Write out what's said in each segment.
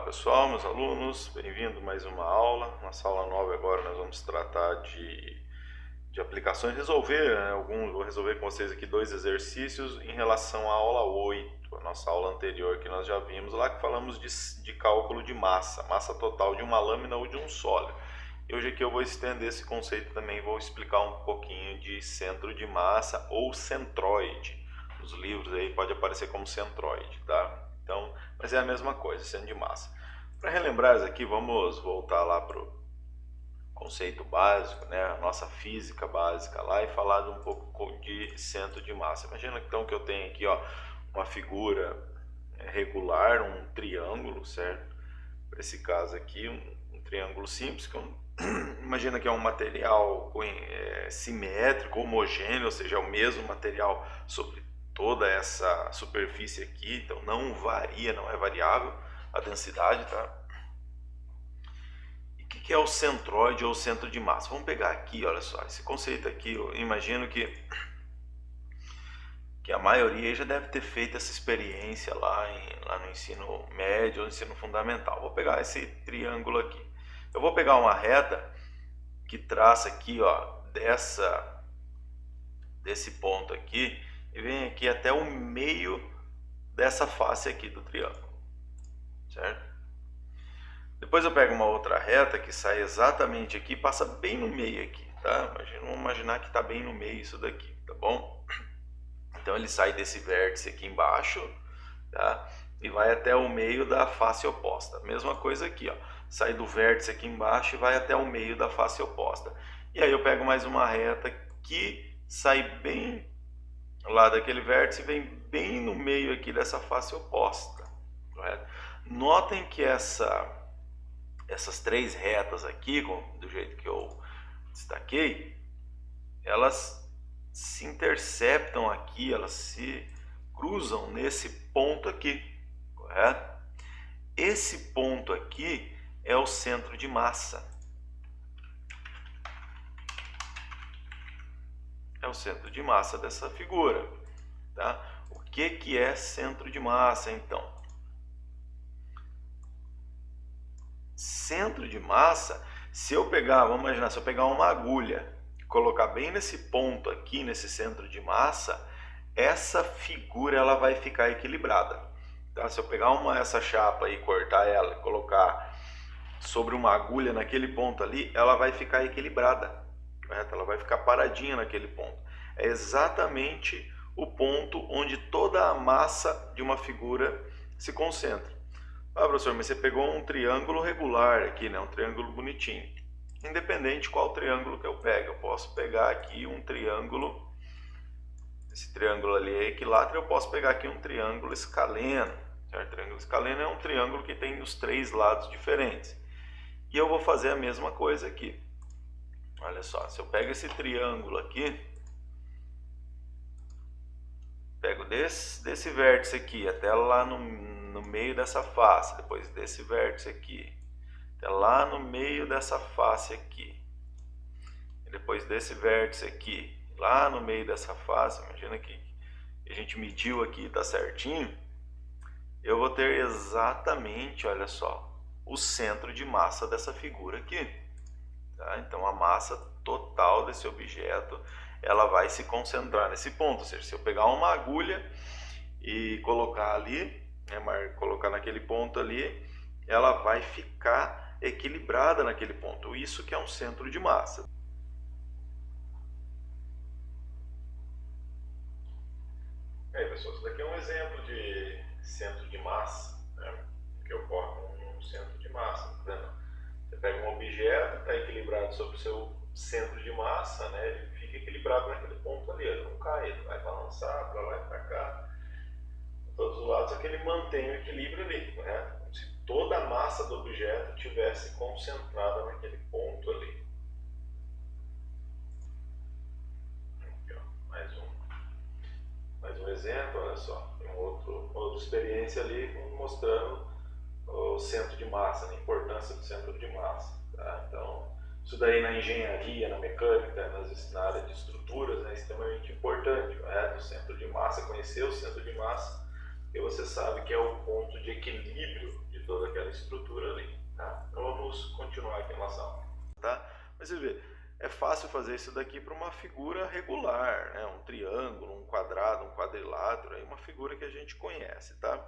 pessoal, meus alunos, bem-vindo a mais uma aula. Nossa aula 9 agora nós vamos tratar de aplicações, vou resolver com vocês aqui dois exercícios em relação à aula 8, a nossa aula anterior que nós já vimos lá, que falamos de cálculo de massa total de uma lâmina ou de um sólido. E hoje aqui eu vou estender esse conceito também, vou explicar um pouquinho de centro de massa ou centroide. Nos livros aí pode aparecer como centroide, tá? Então, mas é a mesma coisa, centro de massa. Para relembrar isso aqui, vamos voltar lá para o conceito básico, né? A nossa física básica lá, e falar um pouco de centro de massa. Imagina então que eu tenho aqui, ó, uma figura regular, um triângulo, certo? Para esse caso aqui, um triângulo simples, imagina que é um material simétrico, homogêneo, ou seja, é o mesmo material sobre toda essa superfície aqui, então não varia, não é variável a densidade, tá? E o que é o centroide ou centro de massa? Vamos pegar aqui, olha só, esse conceito aqui, eu imagino que a maioria já deve ter feito essa experiência lá no ensino médio ou ensino fundamental. Vou pegar esse triângulo aqui. Eu vou pegar uma reta que traça aqui, ó, desse ponto aqui, e vem aqui até o meio dessa face aqui do triângulo, certo? Depois eu pego uma outra reta que sai exatamente aqui, passa bem no meio aqui, tá? Vamos imaginar que está bem no meio isso daqui, tá bom? Então ele sai desse vértice aqui embaixo, tá? E vai até o meio da face oposta. Mesma coisa aqui, ó. Sai do vértice aqui embaixo e vai até o meio da face oposta. E aí eu pego mais uma reta que sai bem lá daquele vértice e vem bem no meio aqui dessa face oposta, correto? Notem que essas três retas aqui, do jeito que eu destaquei, elas se interceptam aqui, elas se cruzam nesse ponto aqui, correto? Esse ponto aqui é o centro de massa. É o centro de massa dessa figura, tá? O que é centro de massa, então? Centro de massa, se eu pegar, vamos imaginar, se eu pegar uma agulha e colocar bem nesse ponto aqui, nesse centro de massa, essa figura ela vai ficar equilibrada, tá? Se eu pegar essa chapa e cortar ela e colocar sobre uma agulha naquele ponto ali, ela vai ficar equilibrada, correto? Ela vai ficar paradinha naquele ponto. É exatamente o ponto onde toda a massa de uma figura se concentra. Ah, professor, mas você pegou um triângulo regular aqui, né? Um triângulo bonitinho. Independente qual triângulo que eu pego, eu posso pegar aqui um triângulo, esse triângulo ali é equilátero, eu posso pegar aqui um triângulo escaleno, certo? Triângulo escaleno é um triângulo que tem os três lados diferentes. E eu vou fazer a mesma coisa aqui. Olha só, se eu pego esse triângulo aqui, pego desse vértice aqui até lá no meio dessa face, depois desse vértice aqui, até lá no meio dessa face aqui, e depois desse vértice aqui, lá no meio dessa face, imagina que a gente mediu aqui, tá certinho, eu vou ter exatamente, olha só, o centro de massa dessa figura aqui, tá? Então a massa total desse objeto, ela vai se concentrar nesse ponto, ou seja, se eu pegar uma agulha e colocar ali, né, colocar naquele ponto ali, ela vai ficar equilibrada naquele ponto. Isso que é um centro de massa. Aí, pessoal, isso daqui é um exemplo de centro de massa, né, que ocorre num centro de massa. Tá vendo? Você pega um objeto, está equilibrado sobre o seu centro de massa, né, ele fica equilibrado naquele ponto ali, ele não cai, ele vai balançar para lá e para cá, de todos os lados, é que ele mantém o equilíbrio ali, correto? Como se toda a massa do objeto tivesse concentrada naquele ponto ali. Aqui, ó, mais um exemplo, olha só, tem outra experiência ali mostrando o centro de massa, a importância do centro de massa, tá? Então, isso daí na engenharia, na mecânica, na área de estruturas, é extremamente importante, correto? O centro de massa, conhecer o centro de massa, porque você sabe que é o ponto de equilíbrio de de toda aquela estrutura ali, tá? Então vamos continuar aqui a nossa aula, tá? Mas você vê, é fácil fazer isso daqui para uma figura regular, né? Um triângulo, um quadrado, um quadrilátero, aí uma figura que a gente conhece, tá?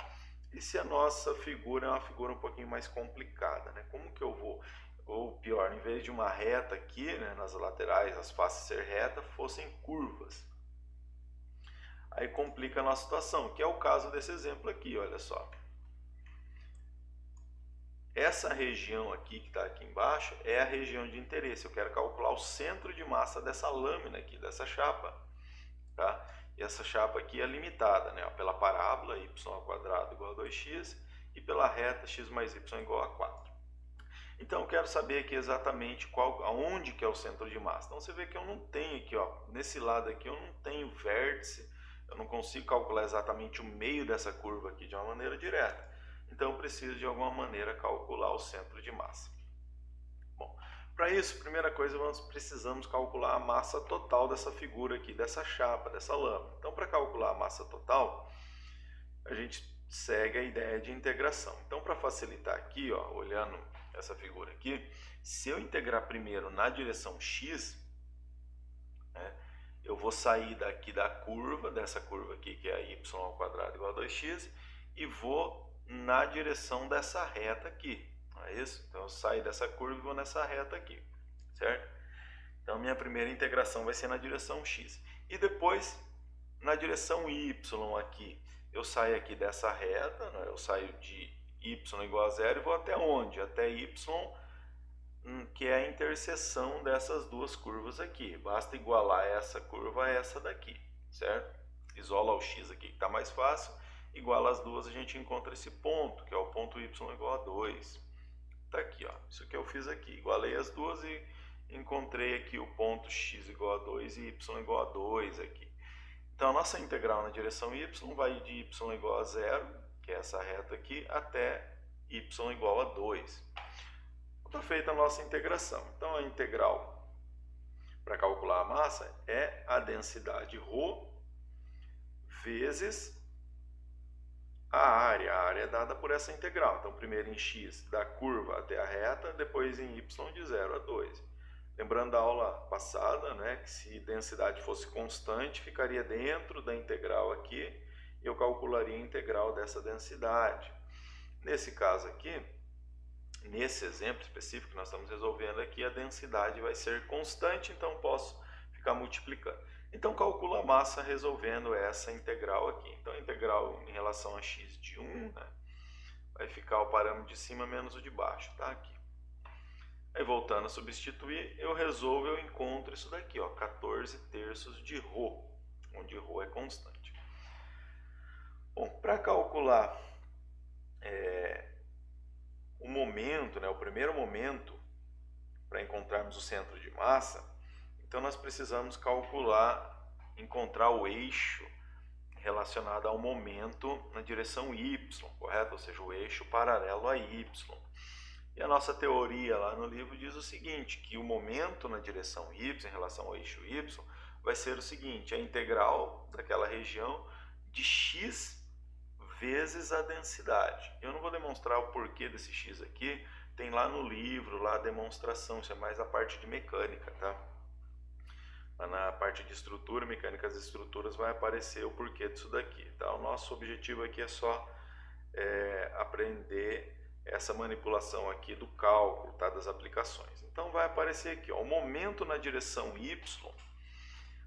E se a nossa figura é uma figura um pouquinho mais complicada, né? Como que eu vou, ou pior, em vez de uma reta aqui, né, nas laterais, as faces ser reta, fossem curvas. Aí complica a nossa situação, que é o caso desse exemplo aqui, olha só. Essa região aqui que está aqui embaixo é a região de interesse. Eu quero calcular o centro de massa dessa lâmina aqui, dessa chapa, tá? E essa chapa aqui é limitada, né? Pela parábola y ao quadrado igual a 2x e pela reta x mais y igual a 4. Então eu quero saber aqui exatamente aonde que é o centro de massa. Então você vê que eu não tenho aqui, ó, nesse lado aqui eu não tenho vértice, eu não consigo calcular exatamente o meio dessa curva aqui de uma maneira direta. Então eu preciso de alguma maneira calcular o centro de massa. Bom, para isso, primeira coisa, nós precisamos calcular a massa total dessa figura aqui, dessa chapa, dessa lâmina. Então para calcular a massa total, a gente segue a ideia de integração. Então para facilitar aqui, ó, olhando essa figura aqui, se eu integrar primeiro na direção x, né, eu vou sair daqui da curva, dessa curva aqui que é a y ao quadrado igual a 2x, e vou na direção dessa reta aqui, não é isso? Então eu saio dessa curva e vou nessa reta aqui, certo? Então minha primeira integração vai ser na direção x. E depois, na direção y aqui, eu saio aqui dessa reta, né? Eu saio de y igual a 0 e vou até onde? Até y, que é a interseção dessas duas curvas aqui. Basta igualar essa curva a essa daqui, certo? Isola o x aqui que está mais fácil, iguala as duas, a gente encontra esse ponto, que é o ponto y igual a 2. Está aqui, ó. Isso que eu fiz aqui. Igualei as duas e encontrei aqui o ponto x igual a 2 e y igual a 2 aqui. Então a nossa integral na direção y vai de y igual a 0, que é essa reta aqui, até y igual a 2. Está feita a nossa integração. Então a integral para calcular a massa é a densidade ρ vezes a área é dada por essa integral. Então, primeiro em x da curva até a reta, depois em y de 0 a 2. Lembrando da aula passada, né, que se densidade fosse constante, ficaria dentro da integral aqui, e eu calcularia a integral dessa densidade. Nesse caso aqui, nesse exemplo específico que nós estamos resolvendo aqui, a densidade vai ser constante, então posso ficar multiplicando. Então calculo a massa resolvendo essa integral aqui. Então a integral em relação a x de 1, né, vai ficar o parâmetro de cima menos o de baixo, tá? Aqui. Aí voltando a substituir, eu resolvo, eu encontro isso daqui, ó, 14 terços de ρ, onde ρ é constante. Bom, para calcular o momento, né, o primeiro momento, para encontrarmos o centro de massa, então nós precisamos encontrar o eixo relacionado ao momento na direção y, correto? Ou seja, o eixo paralelo a y. E a nossa teoria lá no livro diz o seguinte, que o momento na direção y, em relação ao eixo y, vai ser o seguinte, a integral daquela região de x vezes a densidade. Eu não vou demonstrar o porquê desse x aqui, tem lá no livro, lá a demonstração, isso é mais a parte de mecânica, tá? Lá na parte de estrutura, mecânica das estruturas, vai aparecer o porquê disso daqui, tá? O nosso objetivo aqui é só aprender essa manipulação aqui do cálculo, tá? Das aplicações. Então vai aparecer aqui, ó, o momento na direção y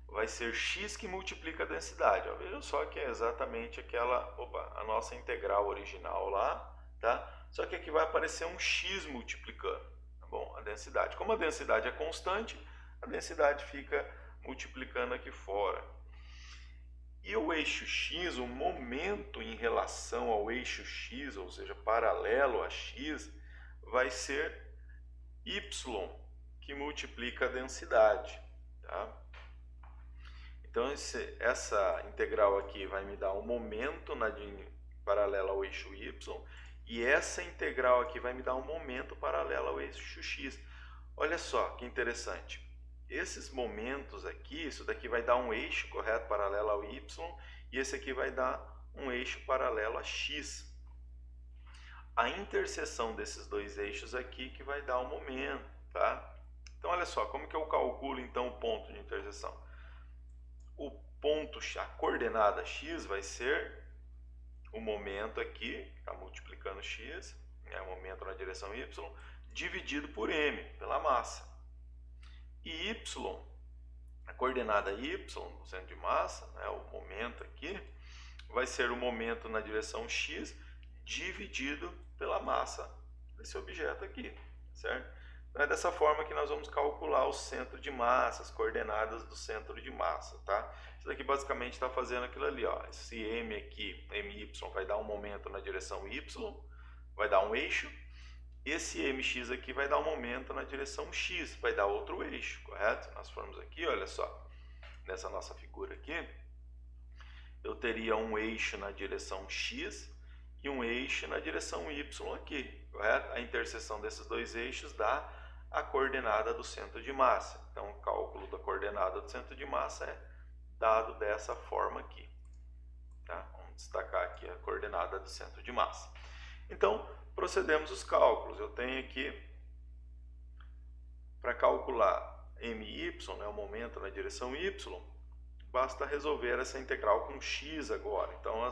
vai ser x que multiplica a densidade. Ó, veja só que é exatamente a nossa integral original lá, tá? Só que aqui vai aparecer um x multiplicando, tá bom? A densidade. Como a densidade é constante, a densidade fica multiplicando aqui fora. E o eixo x, o momento em relação ao eixo x, ou seja, paralelo a x, vai ser y, que multiplica a densidade, tá? Então essa integral aqui vai me dar um momento paralelo ao eixo y, e essa integral aqui vai me dar um momento paralelo ao eixo x. Olha só que interessante. Esses momentos aqui, isso daqui vai dar um eixo, correto, paralelo ao y, e esse aqui vai dar um eixo paralelo a x. a interseção desses dois eixos aqui que vai dar o momento, tá? Então olha só, como que eu calculo então o ponto de interseção? O ponto, a coordenada x vai ser o momento aqui, está multiplicando x, o momento na direção y, dividido por m, pela massa. E y, a coordenada y, no centro de massa, o momento aqui, vai ser o momento na direção x dividido pela massa desse objeto aqui, certo? Então é dessa forma que nós vamos calcular o centro de massa, as coordenadas do centro de massa, tá? Isso daqui basicamente está fazendo aquilo ali, ó. Esse m aqui, my, vai dar um momento na direção y, vai dar um eixo. Esse mx aqui vai dar um momento na direção x, vai dar outro eixo, correto? Nós formos aqui, olha só, nessa nossa figura aqui, eu teria um eixo na direção x e um eixo na direção y aqui, correto? A interseção desses dois eixos dá a coordenada do centro de massa. Então, o cálculo da coordenada do centro de massa é dado dessa forma aqui. Tá? Vamos destacar aqui a coordenada do centro de massa. Então, procedemos os cálculos. Eu tenho aqui, para calcular my, o momento na direção y, basta resolver essa integral com x agora. Então,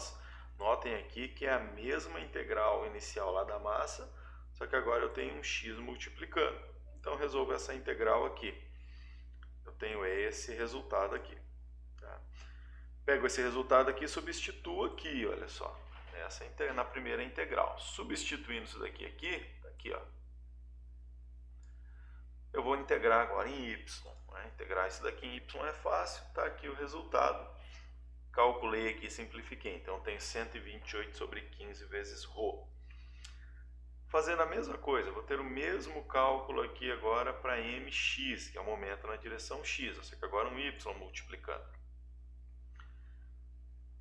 notem aqui que é a mesma integral inicial lá da massa, só que agora eu tenho um x multiplicando. Então, resolvo essa integral aqui. Eu tenho esse resultado aqui. Tá? Pego esse resultado aqui e substituo aqui, olha só. Na primeira integral. Substituindo isso daqui aqui, ó. Eu vou integrar agora em y. Integrar isso daqui em y é fácil. Tá aqui o resultado. Calculei aqui e simplifiquei. Então, eu tenho 128 sobre 15 vezes ρ. Fazendo a mesma coisa, vou ter o mesmo cálculo aqui agora para mx, que é o momento na direção x, só que agora um y multiplicando.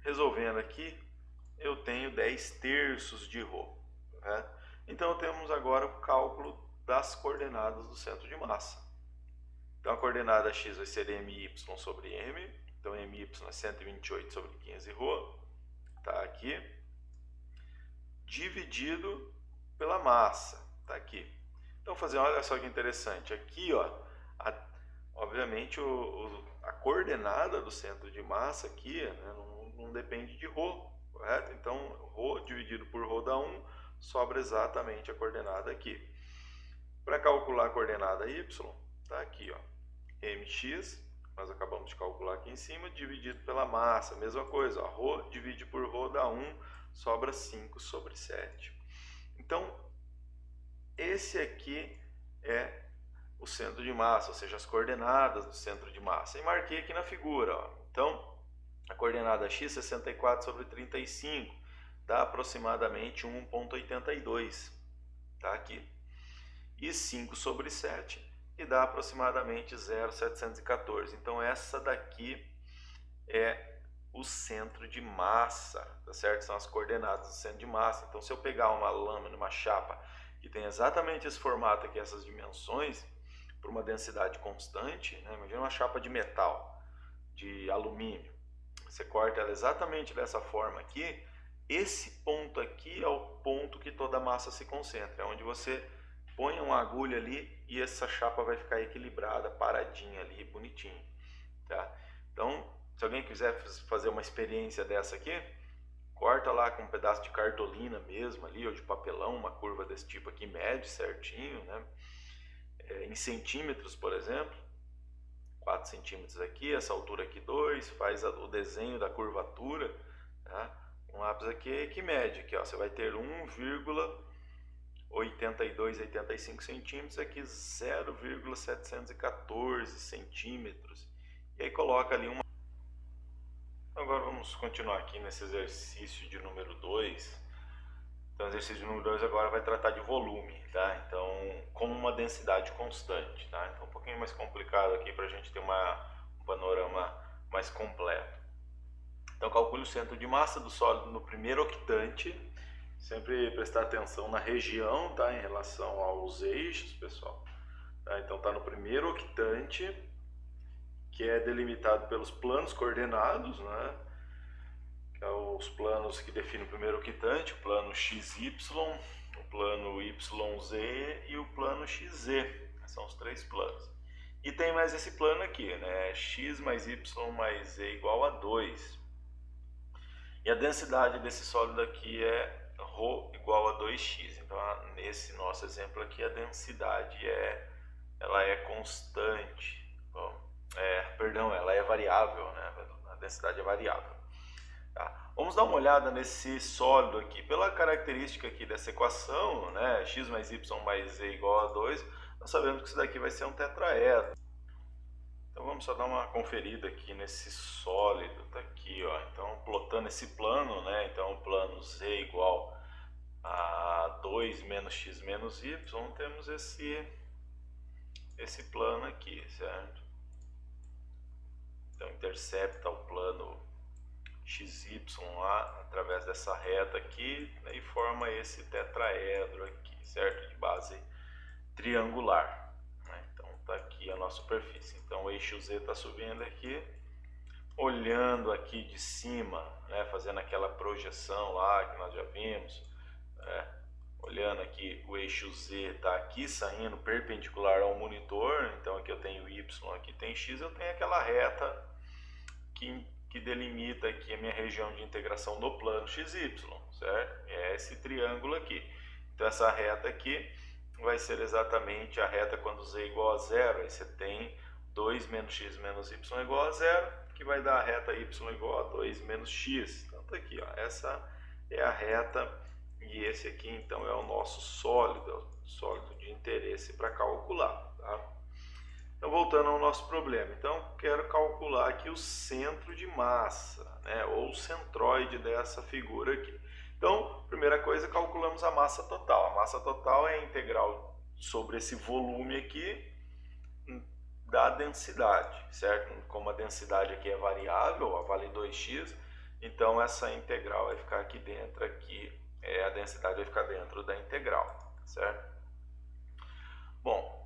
Resolvendo aqui, eu tenho 10/3 de ρ. Né? Então, temos agora o cálculo das coordenadas do centro de massa. Então, a coordenada x vai ser my sobre m. Então, my é 128 sobre 15 ρ. Está aqui. Dividido pela massa, tá aqui. Então, olha só que interessante, aqui, ó, obviamente a coordenada do centro de massa aqui, né, não depende de ρ, correto? Então, ρ dividido por ρ dá 1, sobra exatamente a coordenada aqui. Para calcular a coordenada y, tá aqui, ó, mx, nós acabamos de calcular aqui em cima, dividido pela massa, mesma coisa, ó, ρ divide por ρ dá 1, sobra 5 sobre 7. Então, esse aqui é o centro de massa, ou seja, as coordenadas do centro de massa. E marquei aqui na figura, ó. Então, a coordenada x, 64 sobre 35, dá aproximadamente 1,82. Tá aqui. E 5 sobre 7, que dá aproximadamente 0,714. Então, essa daqui é o centro de massa, tá certo? São as coordenadas do centro de massa. Então, se eu pegar uma lâmina, uma chapa, que tem exatamente esse formato aqui, essas dimensões, por uma densidade constante, né? Imagina uma chapa de metal, de alumínio. Você corta ela exatamente dessa forma aqui. Esse ponto aqui é o ponto que toda a massa se concentra, é onde você põe uma agulha ali e essa chapa vai ficar equilibrada, paradinha ali, bonitinho, tá? Então, se alguém quiser fazer uma experiência dessa aqui, corta lá com um pedaço de cartolina mesmo ali, ou de papelão, uma curva desse tipo aqui, mede certinho, né? Em centímetros, por exemplo, 4 centímetros aqui, essa altura aqui 2, faz o desenho da curvatura, tá? Um lápis aqui que mede, aqui, ó, você vai ter 1,8285 centímetros, aqui 0,714 centímetros, e aí coloca ali uma... Agora vamos continuar aqui nesse exercício de número 2. Então, o exercício de número 2 agora vai tratar de volume, tá? Então, como uma densidade constante, tá? Então, um pouquinho mais complicado aqui para a gente ter um panorama mais completo. Então, calcule o centro de massa do sólido no primeiro octante. Sempre prestar atenção na região, tá? Em relação aos eixos, pessoal. Tá? Então, tá no primeiro octante, que é delimitado pelos planos coordenados, né? Que é os planos que definem o primeiro octante, o plano XY, o plano YZ e o plano XZ. São os três planos. E tem mais esse plano aqui, né? X mais Y mais Z igual a 2. E a densidade desse sólido aqui é ρ igual a 2x. Então, nesse nosso exemplo aqui, a densidade ela é constante. Bom, ela é variável, né? A densidade é variável. Tá? Vamos dar uma olhada nesse sólido aqui. Pela característica aqui dessa equação, né? X mais Y mais Z igual a 2, nós sabemos que isso daqui vai ser um tetraedro. Então vamos só dar uma conferida aqui nesse sólido, tá aqui, ó. Então plotando esse plano, né? Então o plano Z igual a 2 menos x menos y, temos esse plano aqui, certo? Então intercepta o plano XY lá através dessa reta aqui, né, e forma esse tetraedro aqui, certo? De base triangular. Então tá aqui a nossa superfície. Então o eixo Z está subindo aqui, olhando aqui de cima, né, fazendo aquela projeção lá que nós já vimos, né, olhando aqui, o eixo Z está aqui saindo perpendicular ao monitor. Então aqui eu tenho Y, aqui tem X, eu tenho aquela reta que delimita aqui a minha região de integração no plano XY, certo? É esse triângulo aqui. Então essa reta aqui vai ser exatamente a reta quando Z é igual a zero. Aí você tem 2 menos x menos y igual a zero, que vai dar a reta y igual a 2 menos x. Então tá aqui, ó, essa é a reta e esse aqui então é o nosso sólido, é o sólido de interesse para calcular, tá? Então voltando ao nosso problema, então quero calcular aqui o centro de massa, né, ou o centroide dessa figura aqui. Então, primeira coisa, calculamos a massa total. A massa total é a integral sobre esse volume aqui da densidade, certo? Como a densidade aqui é variável, vale 2x, então essa integral vai ficar aqui dentro, a densidade vai ficar dentro da integral, certo? Bom,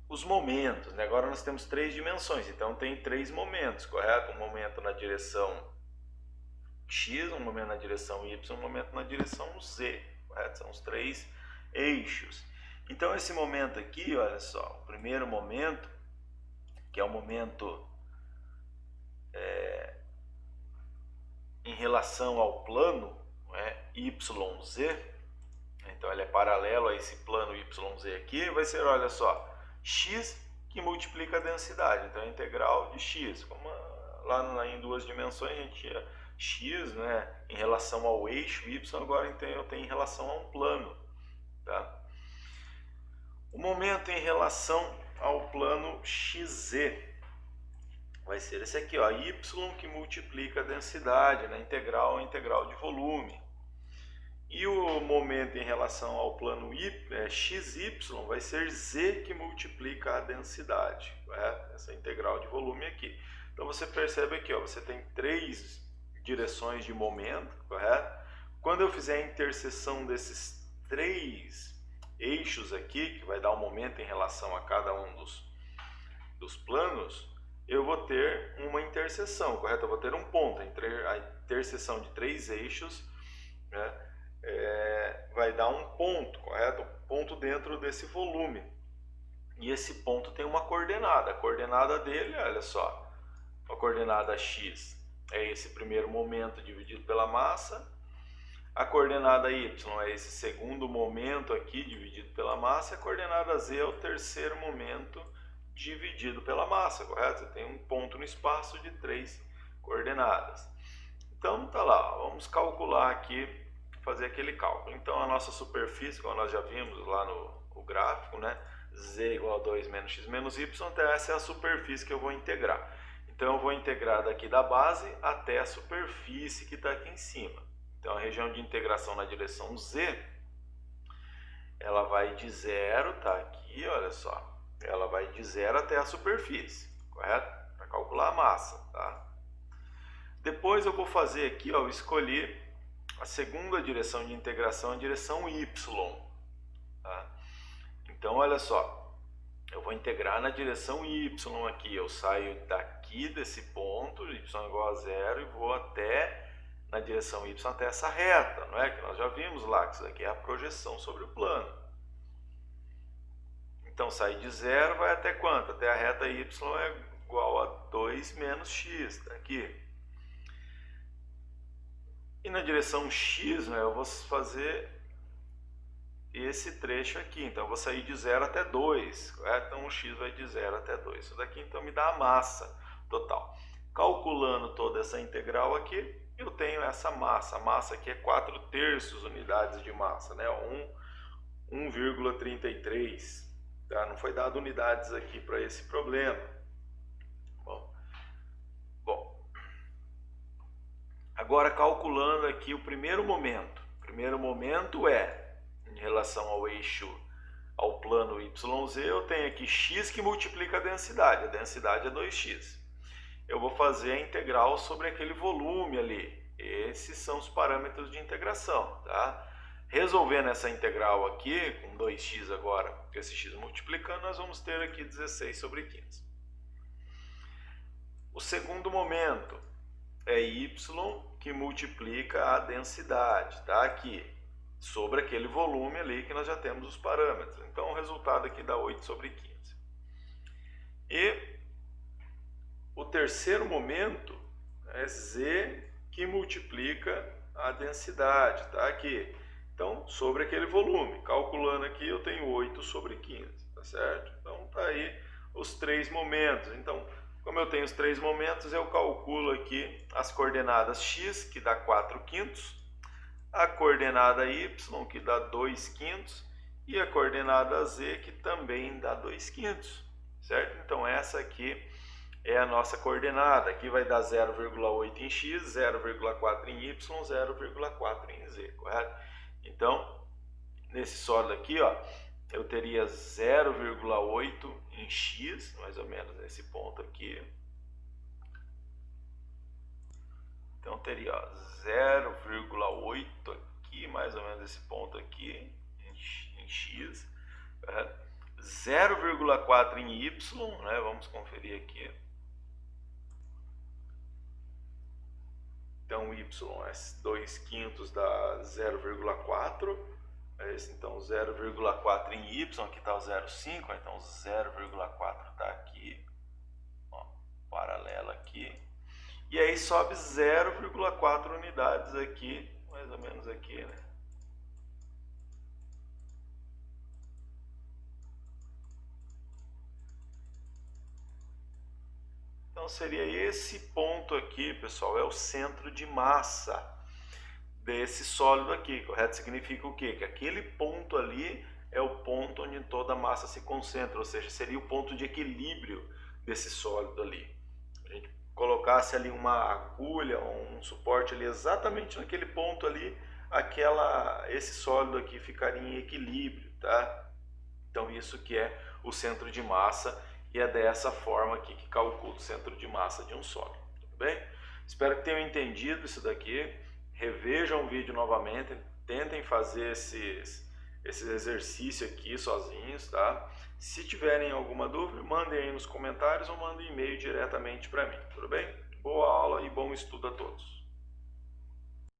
os momentos, né? Agora nós temos 3 dimensões, então tem 3 momentos, correto? Um momento na direção X, um momento na direção Y, um momento na direção Z, correto? São os 3 eixos. Então esse momento aqui, olha só, o primeiro momento, que é o momento em relação ao plano, né, YZ, então ele é paralelo a esse plano YZ aqui, vai ser, olha só, x que multiplica a densidade, então a integral de x, como lá em 2 dimensões a gente tinha x, né, em relação ao eixo y, agora então eu tenho em relação a um plano, tá? O momento em relação ao plano xz vai ser esse aqui, ó, y que multiplica a densidade, né, integral de volume. E o momento em relação ao plano xy vai ser z que multiplica a densidade, correto? Essa integral de volume aqui. Então você percebe aqui, ó, você tem 3 direções de momento, correto? Quando eu fizer a interseção desses 3 eixos aqui, que vai dar um momento em relação a cada um dos planos, eu vou ter uma interseção, correto? Eu vou ter um ponto entre a interseção de 3 eixos, né? Vai dar um ponto, correto? Um ponto dentro desse volume. E esse ponto tem uma coordenada. A coordenada dele, olha só, a coordenada x é esse primeiro momento dividido pela massa. A coordenada y é esse segundo momento aqui dividido pela massa. A coordenada z é o terceiro momento dividido pela massa, correto? Você tem um ponto no espaço de 3 coordenadas. Então tá lá, vamos calcular aqui, fazer aquele cálculo. Então a nossa superfície, como nós já vimos lá no gráfico, né, z igual a 2 menos x menos y, então essa é a superfície que eu vou integrar. Então eu vou integrar daqui da base até a superfície que está aqui em cima. Então a região de integração na direção z, ela vai de 0, tá aqui, olha só, ela vai de 0 até a superfície, correto? Para calcular a massa, tá? Depois eu vou fazer aqui, ó, eu escolhi a segunda direção de integração, a direção y, tá? Então olha só, eu vou integrar na direção y aqui, eu saio daqui desse ponto, y igual a 0, e vou até na direção y até essa reta, não é? Que nós já vimos lá que isso aqui é a projeção sobre o plano. Então, sair de 0 vai até quanto? Até a reta y é igual a 2 menos x, tá aqui. E na direção x, né, eu vou fazer esse trecho aqui. Então, eu vou sair de 0 até 2, correto? Então, o x vai de 0 até 2. Isso daqui, então, me dá a massa total. Calculando toda essa integral aqui, eu tenho essa massa. A massa aqui é 4/3 unidades de massa, né? 1,33. Tá? Não foi dado unidades aqui para esse problema. Bom, agora calculando aqui o primeiro momento. O primeiro momento é, em relação ao eixo, ao plano YZ, eu tenho aqui x que multiplica a densidade. A densidade é 2x. Eu vou fazer a integral sobre aquele volume ali. Esses são os parâmetros de integração, tá? Resolvendo essa integral aqui, com 2x agora, com esse x multiplicando, nós vamos ter aqui 16/15. O segundo momento é y que multiplica a densidade, tá? Aqui, sobre aquele volume ali que nós já temos os parâmetros. Então, o resultado aqui dá 8/15. E o terceiro momento é z que multiplica a densidade, tá? Aqui. Então, sobre aquele volume. Calculando aqui, eu tenho 8/15, tá certo? Então, tá aí os três momentos. Então, como eu tenho os três momentos, eu calculo aqui as coordenadas x, que dá 4/5, a coordenada y, que dá 2/5, e a coordenada z, que também dá 2/5, certo? Então, essa aqui é a nossa coordenada. Aqui vai dar 0,8 em x, 0,4 em y, 0,4 em z, correto? Então, nesse sólido aqui, ó, eu teria 0,8 em x, mais ou menos nesse ponto aqui. Então, teria 0,8 aqui, mais ou menos nesse ponto aqui, em x. 0,4 em y, né? Vamos conferir aqui. Então, y é 2/5 dá 0,4. Então, 0,4 em y, aqui está o 0,5. Então, 0,4 está aqui. Ó, paralela aqui. E aí, sobe 0,4 unidades aqui, mais ou menos aqui, né? Então, seria esse ponto aqui, pessoal, é o centro de massa desse sólido aqui, correto? Significa o quê? Que aquele ponto ali é o ponto onde toda a massa se concentra, ou seja, seria o ponto de equilíbrio desse sólido ali. A gente colocasse ali uma agulha, um suporte ali exatamente naquele ponto ali, esse sólido aqui ficaria em equilíbrio, tá? Então, isso que é o centro de massa. E é dessa forma aqui que calcula o centro de massa de um sólido, tudo bem? Espero que tenham entendido isso daqui. Revejam o vídeo novamente, tentem fazer esse exercício aqui sozinhos, tá? Se tiverem alguma dúvida, mandem aí nos comentários ou mandem um e-mail diretamente para mim, tudo bem? Boa aula e bom estudo a todos!